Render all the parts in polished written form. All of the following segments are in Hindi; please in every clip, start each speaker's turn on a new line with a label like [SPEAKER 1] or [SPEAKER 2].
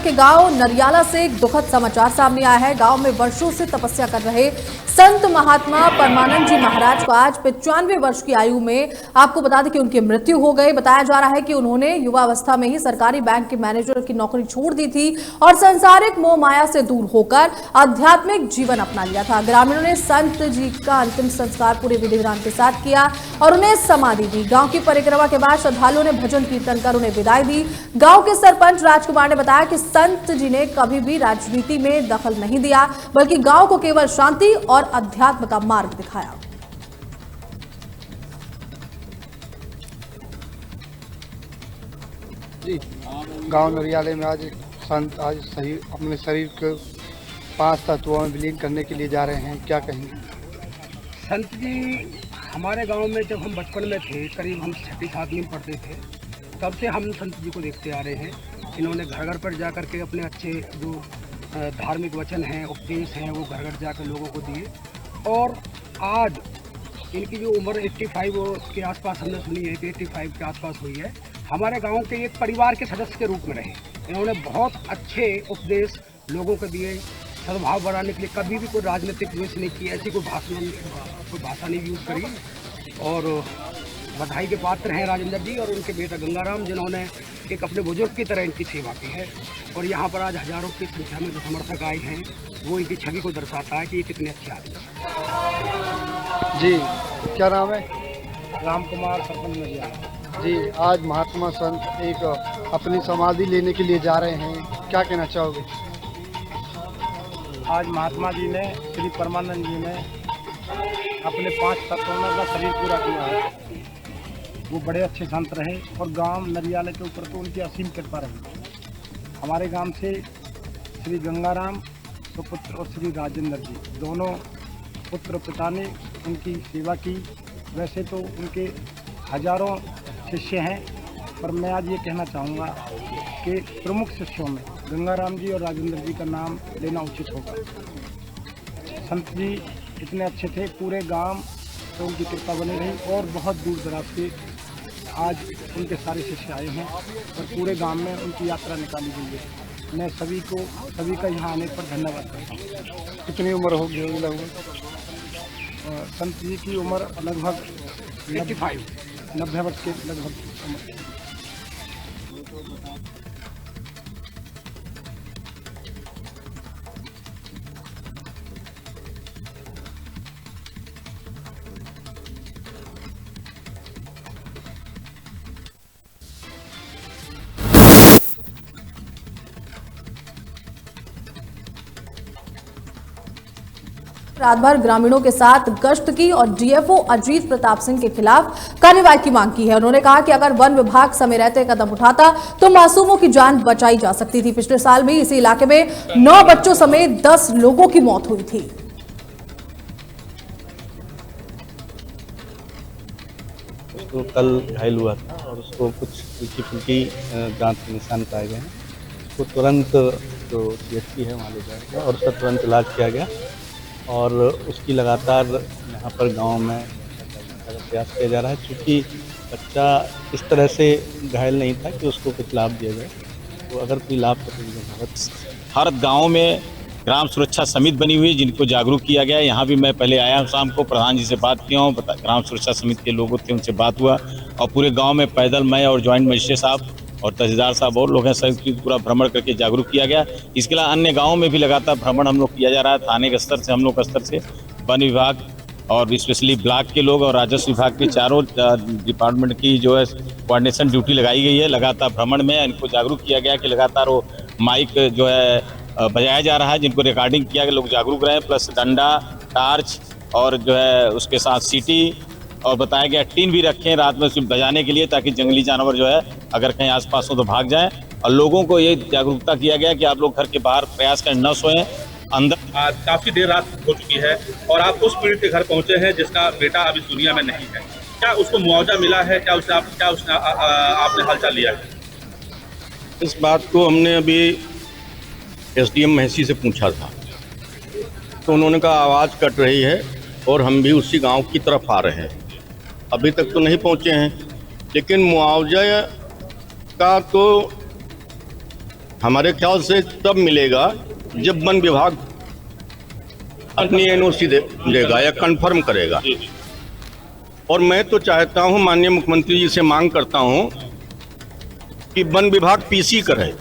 [SPEAKER 1] के गांव नरियाला से एक दुखद समाचार सामने आया है। गांव में वर्षों से तपस्या कर रहे संत महात्मा परमानंद जी महाराज को आज 95 वर्ष की आयु में आपको बता दें कि उनकी मृत्यु हो गई। बताया जा रहा है कि उन्होंने युवावस्था में ही सरकारी बैंक के मैनेजर की नौकरी छोड़ दी थी और सांसारिक मोह माया से दूर होकर आध्यात्मिक जीवन अपना लिया था। ग्रामीणों ने संत जी का अंतिम संस्कार पूरे विधि विधान के साथ किया और उन्हें समाधि दी। गांव की परिक्रमा के बाद श्रद्धालुओं ने भजन कीर्तन कर उन्हें विदाई दी। गांव के सरपंच राजकुमार ने बताया कि संत जी ने कभी भी राजनीति में दखल नहीं दिया, बल्कि गांव को केवल शांति और अध्यात्म का मार्ग दिखाया।
[SPEAKER 2] जी, गांव नरियाले में आज संत सही अपने शरीर को 5 तत्वों में विलीन करने के लिए जा रहे हैं, क्या कहेंगे?
[SPEAKER 3] संत जी हमारे गांव में जब हम बचपन में थे, करीब हम 6ठी-7वीं में पढ़ते थे, तब से हम संत जी को देखते आ रहे हैं। इन्होंने घर घर पर जा कर के अपने अच्छे जो धार्मिक वचन हैं, उपदेश हैं, वो घर घर जाकर लोगों को दिए। और आज इनकी जो उम्र 85 के आसपास हमने सुनी है कि 85 के आसपास हुई है। हमारे गांव के एक परिवार के सदस्य के रूप में रहे। इन्होंने बहुत अच्छे उपदेश लोगों को दिए, सद्भाव बढ़ाने के लिए। कभी भी कोई राजनीतिक द्वेष नहीं की, ऐसी कोई भाषा नहीं यूज़ करी। और बधाई के पात्र हैं राजेंद्र जी और उनके बेटा गंगाराम, जिन्होंने एक अपने बुजुर्ग की तरह इनकी सेवा की है। और यहाँ पर आज हजारों की संख्या में जो समर्थक आए हैं, वो इनकी छवि को दर्शाता है कि ये कितने अच्छे आदमी हैं।
[SPEAKER 2] जी, क्या नाम है?
[SPEAKER 3] राम कुमार, सरपंच नरिया।
[SPEAKER 2] जी, आज महात्मा संत एक अपनी समाधि लेने के लिए जा रहे हैं, क्या कहना चाहोगे?
[SPEAKER 4] आज महात्मा जी ने, श्री परमानंद जी ने अपने 5 तत्वों का शरीर पूरा किया है। वो बड़े अच्छे संत रहे और गांव नरियाले के ऊपर तो उनकी असीम कृपा रही। हमारे गांव से श्री गंगाराम सुपुत्र और श्री राजेंद्र जी दोनों पुत्र पिता ने उनकी सेवा की। वैसे तो उनके हजारों शिष्य हैं, पर मैं आज ये कहना चाहूँगा कि प्रमुख शिष्यों में गंगाराम जी और राजेंद्र जी का नाम लेना उचित होगा। संत जी इतने अच्छे थे, पूरे गांव तो उनकी कृपा बनी रही और बहुत दूर दराज से आज उनके सारे शिष्य आए हैं और पूरे गांव में उनकी यात्रा निकाली गई है। मैं सभी का यहाँ आने पर धन्यवाद करता हूँ।
[SPEAKER 2] कितनी उम्र होगी लगभग?
[SPEAKER 4] संत जी की उम्र लगभग 90 वर्ष के लगभग उम्र।
[SPEAKER 1] रात भर ग्रामीणों के साथ गश्त की और डीएफओ अजीत प्रताप सिंह के खिलाफ कार्रवाई की मांग की है। उन्होंने कहा कि अगर वन विभाग समय रहते कदम उठाता तो मासूमों की जान बचाई जा सकती थी। पिछले साल भी इसी इलाके में 9 बच्चों समेत 10 लोगों की मौत हुई थी।
[SPEAKER 5] उसको कल घायल हुआ था और उसको कुछ हल्की फुल्की दांत के निशान पाए गए हैं। उसको तुरंत जो सीएचसी है वहाँ ले जाया गया और उसका तुरंत इलाज किया गया और उसकी लगातार यहाँ पर गांव में प्रयास किया जा रहा है। चूँकि बच्चा इस तरह से घायल नहीं था कि उसको कुछ लाभ दिया जाए, तो अगर कोई लाभ तो
[SPEAKER 6] हर गांव में ग्राम सुरक्षा समिति बनी हुई है जिनको जागरूक किया गया है। यहाँ भी मैं पहले आया हूँ, शाम को प्रधान जी से बात किया हूँ, ग्राम सुरक्षा समिति के लोगों थे उनसे बात हुआ और पूरे गांव में पैदल मैं और ज्वाइंट मजिस्ट्रेट साहब और तहसीलदार साहब और लोग हैं, सभी पूरा भ्रमण करके जागरूक किया गया। इसके अलावा अन्य गाँवों में भी लगातार भ्रमण हम लोग किया जा रहा है। थाने के स्तर से, हम लोग के स्तर से, वन विभाग और स्पेशली ब्लॉक के लोग और राजस्व विभाग के चारों डिपार्टमेंट की जो है कोऑर्डिनेशन ड्यूटी लगाई गई है। लगातार भ्रमण में इनको जागरूक किया गया कि लगातार वो माइक जो है बजाया जा रहा है, जिनको रिकॉर्डिंग किया गया, लोग जागरूक रहे, प्लस डंडा, टार्च और जो है उसके साथ सीटी और बताया गया टीन भी रखें रात में उसको बजाने के लिए, ताकि जंगली जानवर जो है अगर कहीं आसपास हो तो भाग जाएं। और लोगों को ये जागरूकता किया गया कि आप लोग घर के बाहर प्रयास करें, न सोएं अंदर।
[SPEAKER 7] आज काफ़ी देर रात हो चुकी है और आप उस पीड़ित के घर पहुंचे हैं जिसका बेटा अभी दुनिया में नहीं है। क्या उसको मुआवजा मिला है? क्या उसने आपने हालचाल लिया है?
[SPEAKER 8] इस बात को हमने अभी एसडीएम महसी से पूछा था, तो उन्होंने कहा आवाज़ कट रही है और हम भी उसी गांव की तरफ आ रहे हैं। अभी तक तो नहीं पहुंचे हैं, लेकिन मुआवजा का तो हमारे ख्याल से तब मिलेगा जब वन विभाग अपनी एनओसी देगा या कंफर्म करेगा। और मैं तो चाहता हूं, माननीय मुख्यमंत्री जी से मांग करता हूं कि वन विभाग पीसी करे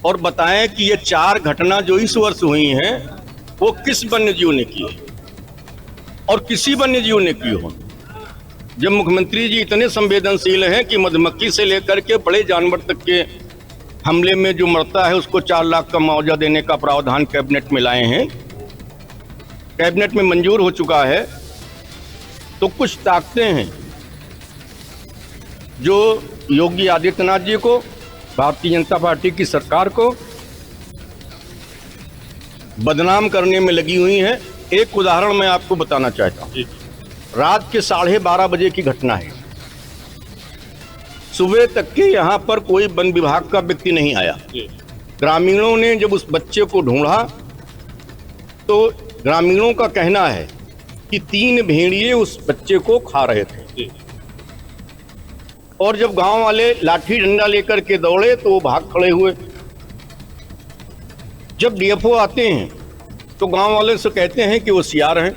[SPEAKER 8] और बताएं कि ये 4 घटना जो इस वर्ष हुई हैं वो किस वन्यजीव ने की है और किसी वन्यजीव ने की हो। जब मुख्यमंत्री जी इतने संवेदनशील हैं कि मधुमक्खी से लेकर के बड़े जानवर तक के हमले में जो मरता है उसको 4 लाख का मुआवजा देने का प्रावधान कैबिनेट में लाए हैं, कैबिनेट में मंजूर हो चुका है, तो कुछ ताकतें हैं जो योगी आदित्यनाथ जी को, भारतीय जनता पार्टी की सरकार को बदनाम करने में लगी हुई हैं। एक उदाहरण मैं आपको बताना चाहता हूं। रात के 12:30 बजे की घटना है। सुबह तक के यहाँ पर कोई वन विभाग का व्यक्ति नहीं आया। ग्रामीणों ने जब उस बच्चे को ढूंढा तो ग्रामीणों का कहना है कि 3 भेड़िए उस बच्चे को खा रहे थे और जब गांव वाले लाठी डंडा लेकर के दौड़े तो वो भाग खड़े हुए। जब डीएफओ आते हैं तो गांव वाले से कहते हैं कि वो सीआर हैं।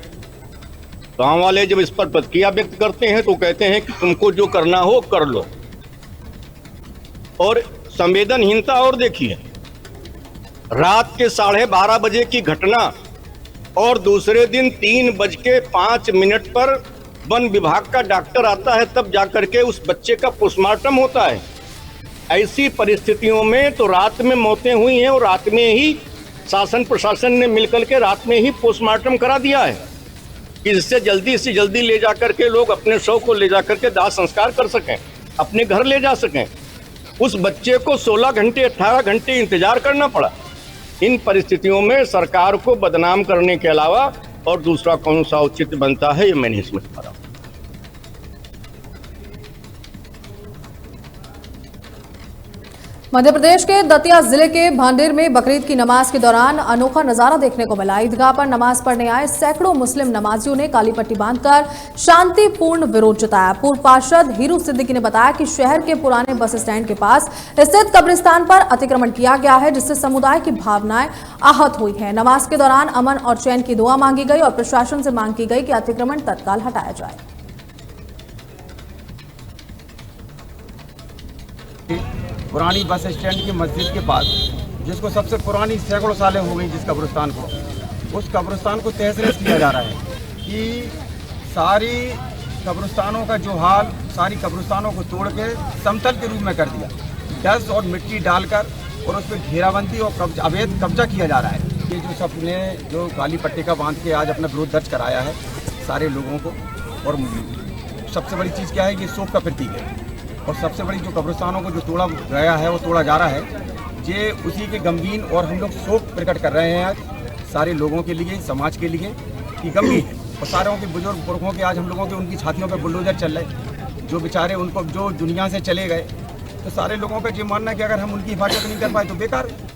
[SPEAKER 8] गांव वाले जब इस पर प्रतिक्रिया व्यक्त करते हैं तो कहते हैं कि तुमको जो करना हो कर लो। और संवेदनहीनता और देखिए, रात के 12:30 बजे की घटना और दूसरे दिन 3:05 पर वन विभाग का डॉक्टर आता है, तब जाकर के उस बच्चे का पोस्टमार्टम होता है। ऐसी परिस्थितियों में तो रात में मौतें हुई हैं और रात में ही शासन प्रशासन ने मिलकर के रात में ही पोस्टमार्टम करा दिया है कि जिससे जल्दी से जल्दी ले जाकर के लोग अपने शव को ले जाकर के दाह संस्कार कर सकें, अपने घर ले जा सकें। उस बच्चे को 16 घंटे 18 घंटे इंतजार करना पड़ा। इन परिस्थितियों में सरकार को बदनाम करने के अलावा और दूसरा कौन सा औचित्य बनता है, ये मैं नहीं समझ पा रहा हूं।
[SPEAKER 1] मध्य प्रदेश के दतिया जिले के भांडेर में बकरीद की नमाज के दौरान अनोखा नजारा देखने को मिला। ईदगाह पर नमाज पढ़ने आए सैकड़ों मुस्लिम नमाजियों ने काली पट्टी बांधकर शांतिपूर्ण विरोध जताया। पूर्व पार्षद हीरू सिद्दीकी ने बताया कि शहर के पुराने बस स्टैंड के पास स्थित कब्रिस्तान पर अतिक्रमण किया गया है, जिससे समुदाय की भावनाएं आहत हुई है। नमाज के दौरान अमन और चैन की दुआ मांगी गई और प्रशासन से मांग की गई कि अतिक्रमण तत्काल हटाया जाए।
[SPEAKER 9] पुरानी बस स्टैंड की मस्जिद के पास, जिसको सबसे पुरानी सैकड़ों सालें हो गई जिस कब्रिस्तान को, उस कब्रिस्तान को तहस-नहस किया जा रहा है कि सारी कब्रिस्तानों का जो हाल, सारी कब्रिस्तानों को तोड़ के समतल के रूप में कर दिया, डस्ट और मिट्टी डालकर और उस पर घेराबंदी और अवैध कब्जा किया जा रहा है। ये जो सबने जो काली पट्टी का बांध के आज अपना विरोध दर्ज कराया है सारे लोगों को, और सबसे बड़ी चीज़ क्या है कि शोक का प्रतीक है। और सबसे बड़ी जो कब्रिस्तानों को जो तोड़ा गया है, वो तोड़ा जा रहा है, ये उसी के गमगीन और हम लोग शोक प्रकट कर रहे हैं आज सारे लोगों के लिए, समाज के लिए कि गमगीन है। और सारों के बुजुर्ग पुरखों के आज हम लोगों के उनकी छातियों पर बुलडोजर चल रहे, जो बेचारे उनको जो दुनिया से चले गए, तो सारे लोगों का ये मानना है कि अगर हम उनकी हिफाजत नहीं कर पाए तो बेकार है।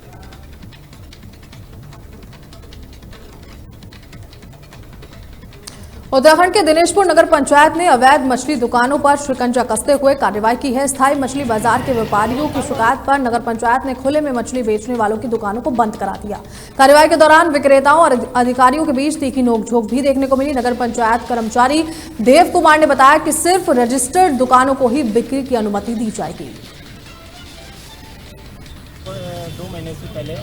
[SPEAKER 1] उत्तराखंड के दिनेशपुर नगर पंचायत ने अवैध मछली दुकानों पर शिकंजा कसते हुए कार्रवाई की है। स्थायी मछली बाजार के व्यापारियों की शिकायत पर नगर पंचायत ने खुले में मछली बेचने वालों की दुकानों को बंद करा दिया। कार्रवाई के दौरान विक्रेताओं और अधिकारियों के बीच तीखी नोकझोंक भी देखने को मिली। नगर पंचायत कर्मचारी देव कुमार ने बताया कि सिर्फ रजिस्टर्ड दुकानों को ही बिक्री की अनुमति दी जाएगी।
[SPEAKER 10] 2 महीने से पहले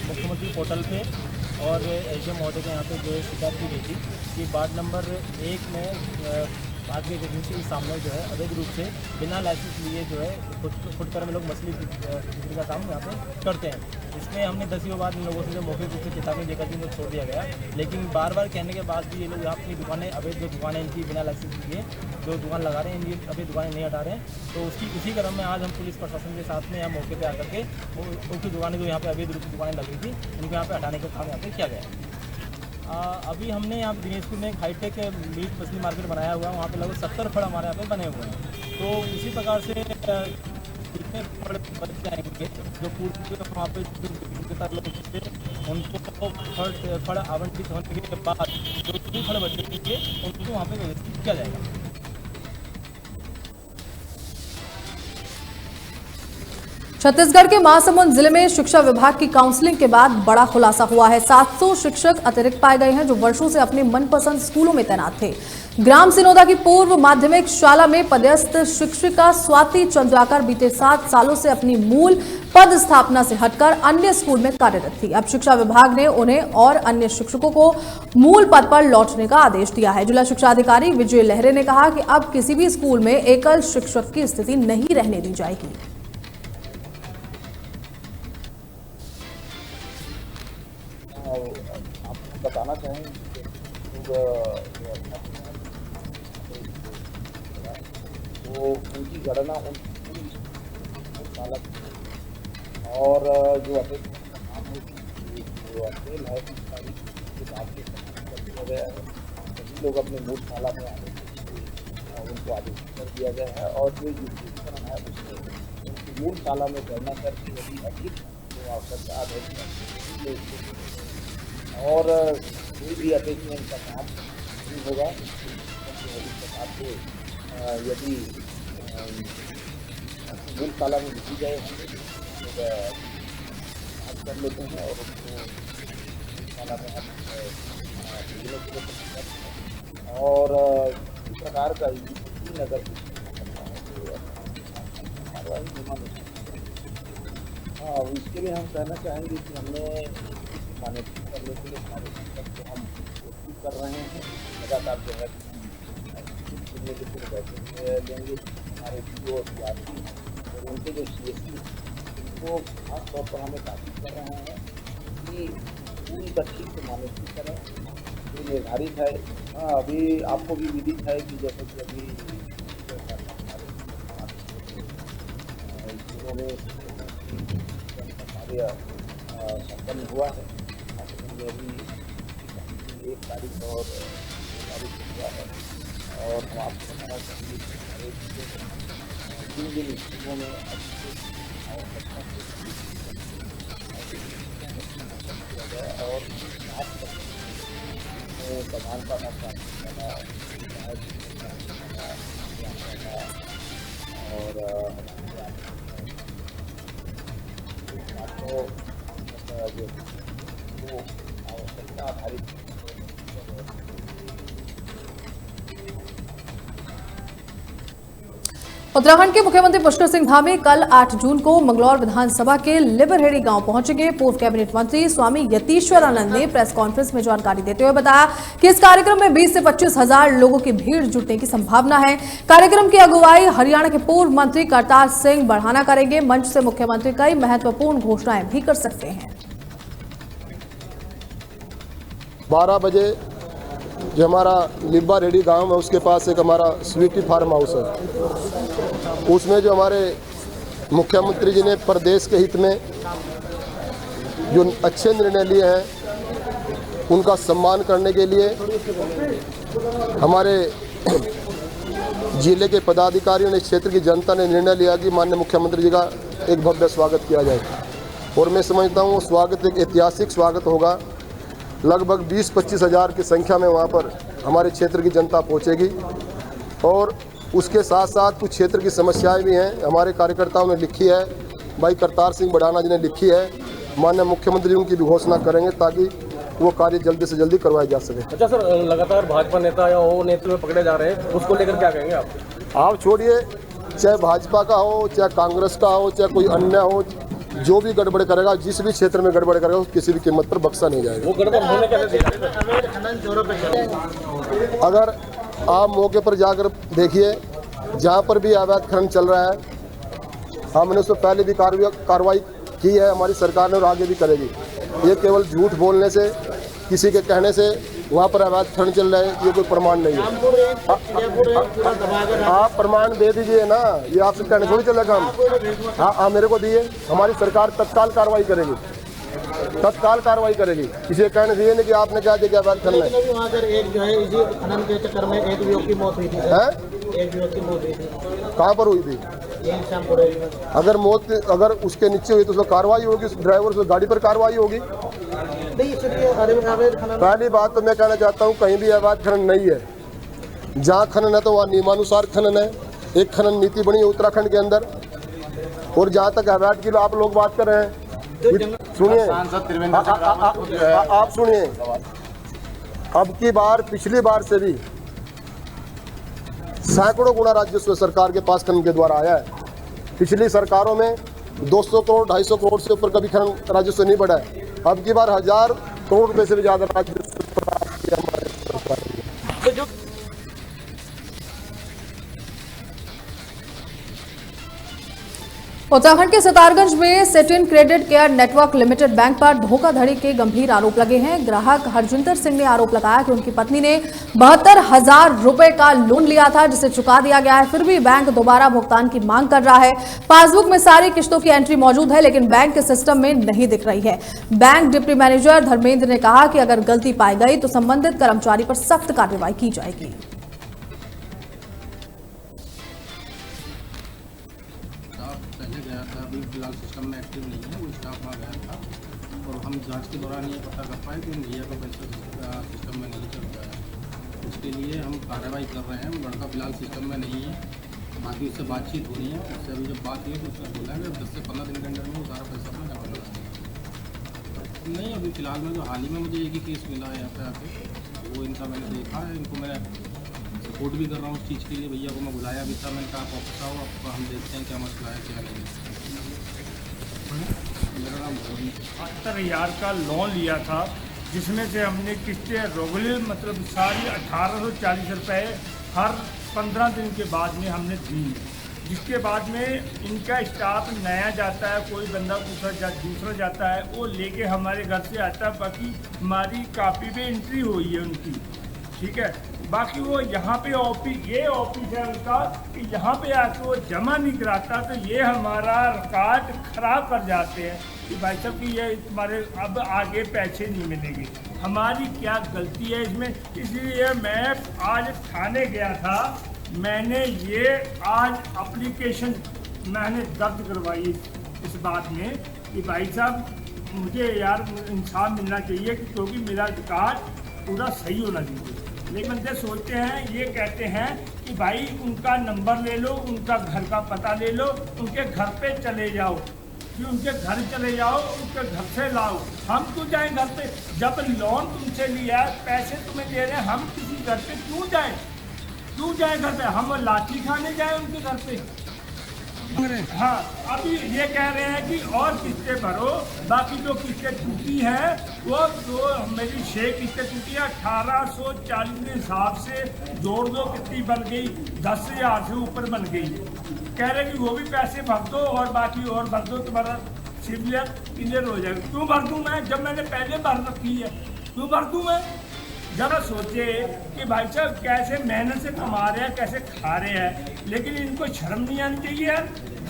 [SPEAKER 10] मुख्यमंत्री पोर्टल पे और एसडीएम महोदय के यहाँ पे जो शिकायत की गई थी कि वार्ड नंबर 1 में भारतीय एजेंसी के सामने जो है अवैध रूप से बिना लाइसेंस लिए जो है फुटकर में लोग मछली बिक्री का काम यहाँ पे करते हैं। इसमें हमने 10 बार इन लोगों से जो मौके रूप से चेतावनी देकर भी छोड़ दिया गया, लेकिन बार बार कहने के बाद भी ये लोग अपनी दुकानें, अवैध जो दुकानें इनकी बिना लाइसेंस लिए जो दुकान लगा रहे हैं, इनकी अभी दुकानें नहीं हटा रहे हैं। तो उसी क्रम में आज हम पुलिस प्रशासन के साथ में यहाँ मौके पर आकर के उनकी दुकानें जो यहाँ पे अवैध रूप से दुकानें लगी थी, उनको यहाँ पे हटाने का काम यहाँ पे किया गया। अभी हमने यहाँ दिनेशपुर में एक हाईटेक मीट मछली मार्केट बनाया हुआ है, वहाँ पे लगभग 70 फड़ हमारे यहाँ पे बने हुए हैं। तो उसी प्रकार से जितने फड़ बच जाएंगे जो पूर्व वहाँ पे विक्रेता लोग थे, उनको फड़ आवंटित होने के बाद जो भी फड़ बचेंगे उनको वहाँ पे व्यवस्थित किया जाएगा।
[SPEAKER 1] छत्तीसगढ़ के महासमुंद जिले में शिक्षा विभाग की काउंसलिंग के बाद बड़ा खुलासा हुआ है। 700 शिक्षक अतिरिक्त पाए गए हैं जो वर्षों से अपने मनपसंद स्कूलों में तैनात थे। ग्राम सिनोदा की पूर्व माध्यमिक शाला में पदस्थ शिक्षिका स्वाति चंद्राकर बीते 7 सालों से अपनी मूल पद स्थापना से हटकर अन्य स्कूल में कार्यरत थी। अब शिक्षा विभाग ने उन्हें और अन्य शिक्षकों को मूल पद पर लौटने का आदेश दिया है। जिला शिक्षा अधिकारी विजय लहरे ने कहा कि अब किसी भी स्कूल में एकल शिक्षक की स्थिति नहीं रहने दी जाएगी।
[SPEAKER 11] आपको बताना चाहेंगे वो उनकी गणना और जो अपेल है सभी लोग अपने मूल शाला में आने उनको आदेश कर दिया गया है और जो युद्धीकरण है उसमें उनकी मूल शाला में गणना करके यदि अधिक जो आवश्यकता आदेश और कोई भी अटैचमेंट का काम नहीं होगा आपको यदि मूल शाला में लिखी जाए हम कर लेते हैं और उसको शाला में हम भेजने के लिए और इस प्रकार का अगर हाँ इसके लिए हम कहना चाहेंगे कि हमने मान्यता करने के लिए हमारे शिक्षक को हम कोशिश कर रहे हैं लगातार जो है सुनने के लिए बैठे लेंगे हमारे डी और विद्यार्थी और उनके जो CSC उनको खास तौर पर हमें ताकीद कर रहे हैं कि पूरी कक्षी से मान्यता करें जो निर्धारित है। हाँ अभी आपको भी विदित है कि जैसे कि अभी स्कूलों में कार्य संपन्न हुआ है अभी 1 तारीख और 2 तारीख हुआ है और हम आपको बताना चाहेंगे जिन स्कूलों में और प्रधान का और आपको जो आवश्यकता आधारित
[SPEAKER 1] उत्तराखंड के मुख्यमंत्री पुष्कर सिंह धामी कल 8 जून को मंगलौर विधानसभा के लिबरहेड़ी गांव पहुंचेंगे। पूर्व कैबिनेट मंत्री स्वामी यतीश्वर आनंद ने प्रेस कॉन्फ्रेंस में जानकारी देते हुए बताया कि इस कार्यक्रम में 20 से 25 हजार लोगों की भीड़ जुटने की संभावना है। कार्यक्रम की अगुवाई हरियाणा के पूर्व मंत्री करतार सिंह बढ़ाना करेंगे। मंच से मुख्यमंत्री कई महत्वपूर्ण घोषणाएं भी कर सकते हैं।
[SPEAKER 12] 12 बजे जो हमारा लिब्बा रेडी गांव है उसके पास एक हमारा स्वीटी फार्म हाउस है। उसमें जो हमारे मुख्यमंत्री जी ने प्रदेश के हित में जो अच्छे निर्णय लिए हैं उनका सम्मान करने के लिए हमारे जिले के पदाधिकारियों ने, क्षेत्र की जनता ने निर्णय लिया कि माननीय मुख्यमंत्री जी का एक भव्य स्वागत किया जाए। और मैं समझता हूँ वो स्वागत एक ऐतिहासिक स्वागत होगा। लगभग 20-25 हज़ार की संख्या में वहाँ पर हमारे क्षेत्र की जनता पहुँचेगी और उसके साथ साथ कुछ क्षेत्र की समस्याएं भी हैं। हमारे कार्यकर्ताओं ने लिखी है, भाई करतार सिंह बढ़ाना जी ने लिखी है, माननीय मुख्यमंत्री उनकी भी घोषणा करेंगे ताकि वो कार्य जल्दी से जल्दी करवाया जा सके।
[SPEAKER 13] अच्छा सर, लगातार भाजपा नेता या वो नेतृत्व पकड़े जा रहे हैं, उसको लेकर क्या कहेंगे आप?
[SPEAKER 12] आप छोड़िए, चाहे भाजपा का हो, चाहे कांग्रेस का हो, चाहे कोई अन्य हो, जो भी गड़बड़ करेगा, जिस भी क्षेत्र में गड़बड़ करेगा किसी भी कीमत पर बख्शा नहीं जाएगा।
[SPEAKER 13] वो गड़बड़ होने कैसे?
[SPEAKER 12] अगर आप मौके पर जाकर देखिए, जहाँ पर भी अवैध खनन चल रहा है, हमने उसको पहले भी कार्रवाई की है हमारी सरकार ने और आगे भी करेगी। ये केवल झूठ बोलने से, किसी के कहने से वहाँ पर अवैध खनन चल रहा है, ये कोई प्रमाण नहीं है। आप प्रमाण दे दीजिए ना, ये आपसे कहने थोड़ी चलेगा हम। हाँ मेरे को दिए, हमारी सरकार तत्काल कार्रवाई करेगी, तत्काल कार्रवाई करेगी। किसी कहने दिए नहीं कि आपने क्या दिया अवैध खनन है।
[SPEAKER 14] वहाँ पर एक जो है इसी खनन के चक्कर में एक युवक की मौत हुई थी। एक युवक की मौत हुई थी।
[SPEAKER 12] कहाँ पर हुई थी? अगर मौत अगर उसके नीचे हुई तो उसमें कार्रवाई होगी, उस ड्राइवर से गाड़ी पर कार्रवाई होगी। पहली बात तो मैं कहना चाहता हूँ, कहीं भी अवैध खनन नहीं है। जहाँ खनन है तो वहाँ नियमानुसार खनन है। एक खनन नीति बनी है उत्तराखंड के अंदर और जहाँ तक हैवाट की आप लोग बात कर रहे हैं, सुनिए आप सुनिए, अब की बार पिछली बार से भी सैकड़ों गुना राजस्व सरकार के पास खनन के द्वारा आया है। पिछली सरकारों में 200 करोड़ 250 करोड़ से ऊपर कभी खनन राजस्व नहीं बढ़ा है। अब की बार 1000 करोड़ रुपए से भी ज्यादा राजस्व प्राप्त किया हमारे सरकार ने।
[SPEAKER 1] उत्तराखंड के सितारगंज में satin credit care network limited bank पर धोखाधड़ी के गंभीर आरोप लगे हैं। ग्राहक हरजिंदर सिंह ने आरोप लगाया कि उनकी पत्नी ने 72,000 रुपए का लोन लिया था, जिसे चुका दिया गया है, फिर भी बैंक दोबारा भुगतान की मांग कर रहा है। पासबुक में सारी किस्तों की एंट्री मौजूद है, लेकिन बैंक के सिस्टम में नहीं दिख रही है। बैंक डिप्टी मैनेजर धर्मेंद्र ने कहा कि अगर गलती पाई गई तो संबंधित कर्मचारी पर सख्त कार्रवाई की जाएगी।
[SPEAKER 9] फिलहाल सिस्टम में एक्टिव नहीं है, वो स्टाफ वहाँ गया था और हम जांच के दौरान ये पता कर पाए कि उन भैया का पैसा सिस्टम में नहीं चल रहा है। उसके लिए हम कार्रवाई कर रहे हैं। वो लड़का फिलहाल सिस्टम में नहीं है, बाकी उससे बातचीत हो रही है। उससे अभी जब बात हुई तो उसने बोला है कि 10 से 15 दिन के अंदर में वो सारा पैसा अपना जमा करा। नहीं, अभी फिलहाल में जो हाल ही में मुझे एक ही केस मिला है यहाँ पे आके, वो इनका मैंने देखा है। इनको मैं सपोर्ट भी कर रहा हूँ उस चीज़ के लिए। भैया को मैं बुलाया भी था, मैंने कहा आप ऑफिस आओ, आपका हम देखते हैं क्या मसला है क्या नहीं। मेरा नाम
[SPEAKER 15] 78,000 का लोन लिया था, जिसमें से हमने किस्तें रेगुलर मतलब सारी 1840 रुपये हर 15 दिन के बाद में हमने दी। जिसके बाद में इनका स्टाफ नया जाता है, कोई बंदा दूसरा जाता है, वो लेके हमारे घर से आता है। बाकी हमारी कापी पे एंट्री हुई है उनकी, ठीक है। बाकी वो यहाँ पे ये ऑफिस है उनका कि यहाँ पे आके वो जमा नहीं कराता, तो ये हमारा रिकॉर्ड खराब कर जाते हैं कि भाई साहब कि ये तुम्हारे अब आगे पैसे नहीं मिलेंगे। हमारी क्या गलती है इसमें? इसलिए मैं आज थाने गया था, मैंने ये आज एप्लीकेशन मैंने दर्ज करवाई इस बात में कि भाई साहब मुझे यार इंसाफ मिलना चाहिए, क्योंकि मेरा रिकॉर्ड पूरा सही होना चाहिए। लेकिन बंदे सोचते हैं, ये कहते हैं कि भाई उनका नंबर ले लो, उनका घर का पता ले लो, उनके घर पे चले जाओ, कि उनके घर चले जाओ, उनके घर से लाओ। हम क्यों जाएं घर पे? जब लोन तुमसे लिया है, पैसे तुम्हें दे रहे हैं, हम किसी घर पे क्यों जाएं? क्यों जाएं घर पे? हम लाठी खाने जाएं उनके घर पे? हाँ, अभी ये कह रहे हैं कि और किस्तें भरो। बाकी जो किस्तें टूटी हैं वो जो मेरी 6 किस्तें टूटी है, 1840 के हिसाब से जोड़ दो कितनी बन गई, 10,000 से ऊपर बन गई। कह रहे कि वो भी पैसे भर दो और बाकी और भर दो, तुम्हारा सिविल क्लियर हो जाएगा। क्यों भर दूँ मैं, जब मैंने पहले भर रखी है? क्यों भर दूँ मैं? जरा सोचे कि भाई साहब कैसे मेहनत से कमा रहे हैं, कैसे खा रहे हैं, लेकिन इनको शर्म नहीं आनी चाहिए।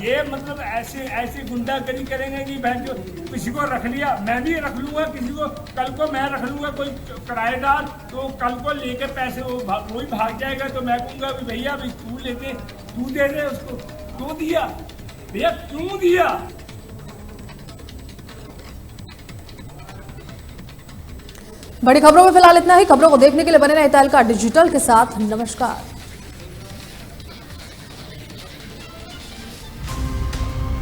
[SPEAKER 15] ये मतलब ऐसे गुंडागर्दी करेंगे कि भाई जो किसी को रख लिया मैं भी रख लूँगा, किसी को कल को मैं रख लूँगा, कोई किराएदार तो कल को लेके पैसे वो ही भाग जाएगा, तो मैं कहूँगा कि भैया भाई तू लेके तू दे दे उसको। क्यों दिया भैया, क्यों दिया?
[SPEAKER 1] बड़ी खबरों में फिलहाल इतना ही। खबरों को देखने के लिए बने रहे तहलका डिजिटल के साथ। नमस्कार।